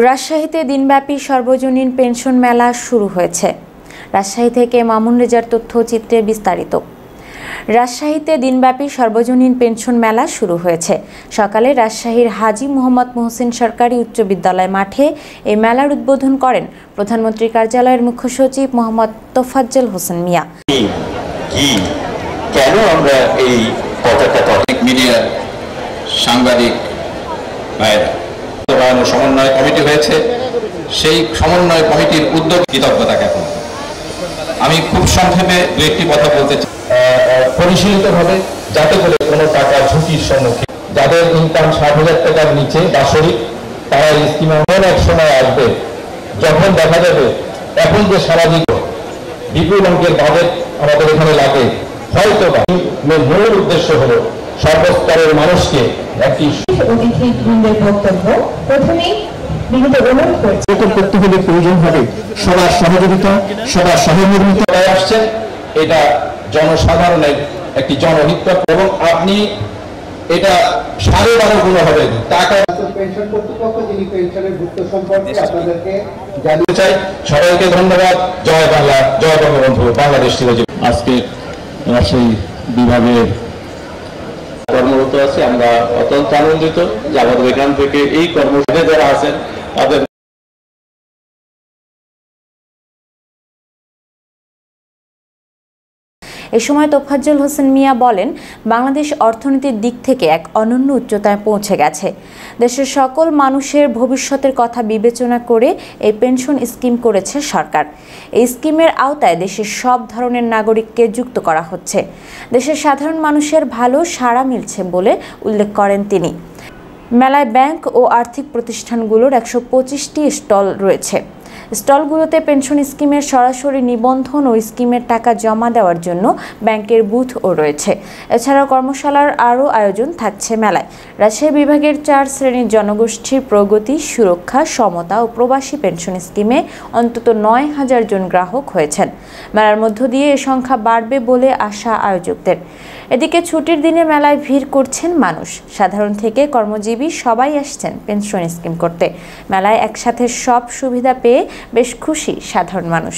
রাজশাহীতে দিনব্যাপী সর্বজনীন পেনশন মেলা শুরু হয়েছে। রাজশাহী থেকে মামুন রেজার তথ্যচিত্রে বিস্তারিত। রাজশাহীতে দিনব্যাপী সর্বজনীন পেনশন মেলা শুরু হয়েছে। সকালে রাজশাহীর হাজী মোহাম্মদ মহসিন সরকারি উচ্চ বিদ্যালয় মাঠে এই মেলার উদ্বোধন করেন প্রধানমন্ত্রীর কার্যালয়ের মুখ্য সচিব মোহাম্মদ তোফাজ্জল হোসেন মিয়া। কেন আমরা এই পতাকাটা মিডিয়া সাংবাদিক ভাইরা সমন্বয় কমিটি হয়েছে, সেই সমন্বয় কমিটির উদ্যোগ কৃতজ্ঞতা জ্ঞাপন। আমি খুব সংক্ষেপে দু একটি কথা বলতে চাই। পরিশীলিতভাবে যাতে করে কোনো টাকা ঝুঁকির সম্মুখীন, যাদের ইনকাম 60,000 টাকার নিচে বাৎসরিক, তারা এই স্কিমে এমন এক সময় আসবে যখন দেখা যাবে এখন যে সামাজিক বিপুল অঙ্কের বাজেট আমাদের এখানে লাগে, হয়তো মূল উদ্দেশ্য হলো সর্বস্তরের মানুষকে একটি অতিথিবৃন্দের বক্তব্য প্রথমেই করতে হলে প্রয়োজন হবে সবার সহযোগিতা, সবার সহমর্মিতা। আসছেন, এটা জনসাধারণের একটি জনহিত এবং আপনি এটা 12.5 গুণ হবে টাকা। পেনশন কর্তৃপক্ষ যিনি পেনশনের ভুক্ত সম্পর্কে আপনাদেরকে জানিয়ে চাই। সবাইকে ধন্যবাদ। জয় বাংলা, জয় বঙ্গবন্ধু, বাংলাদেশ চিরজীবী। আজকে রাজশাহী বিভাগের কর্মরত আছে, আমরা অত্যন্ত আনন্দিত যে আমাদের এখান থেকে এই কর্মসূচিতে যারা আছেন তাদের এ সময় তোফাজ্জল হোসেন মিয়া বলেন, বাংলাদেশ অর্থনীতির দিক থেকে এক অনন্য উচ্চতায় পৌঁছে গেছে। দেশের সকল মানুষের ভবিষ্যতের কথা বিবেচনা করে এই পেনশন স্কিম করেছে সরকার। এই স্কিমের আওতায় দেশের সব ধরনের নাগরিককে যুক্ত করা হচ্ছে। দেশের সাধারণ মানুষের ভালো সাড়া মিলছে বলে উল্লেখ করেন তিনি। মেলায় ব্যাংক ও আর্থিক প্রতিষ্ঠানগুলোর 125টি স্টল রয়েছে। স্টলগুলোতে পেনশন স্কিমের সরাসরি নিবন্ধন ও স্কিমের টাকা জমা দেওয়ার জন্য ব্যাংকের বুথও রয়েছে। এছাড়াও কর্মশালার আরও আয়োজন থাকছে মেলায়। রাজশাহী বিভাগের 4 শ্রেণীর জনগোষ্ঠীর প্রগতি, সুরক্ষা, সমতা ও প্রবাসী পেনশন স্কিমে অন্তত 9,000 জন গ্রাহক হয়েছেন। মেলার মধ্য দিয়ে এ সংখ্যা বাড়বে বলে আশা আয়োজকদের। এদিকে ছুটির দিনে মেলায় ভিড় করছেন মানুষ। সাধারণ থেকে কর্মজীবী সবাই আসছেন পেনশন স্কিম করতে। মেলায় একসাথে সব সুবিধা পেয়ে বেশ খুশি সাধারণ মানুষ।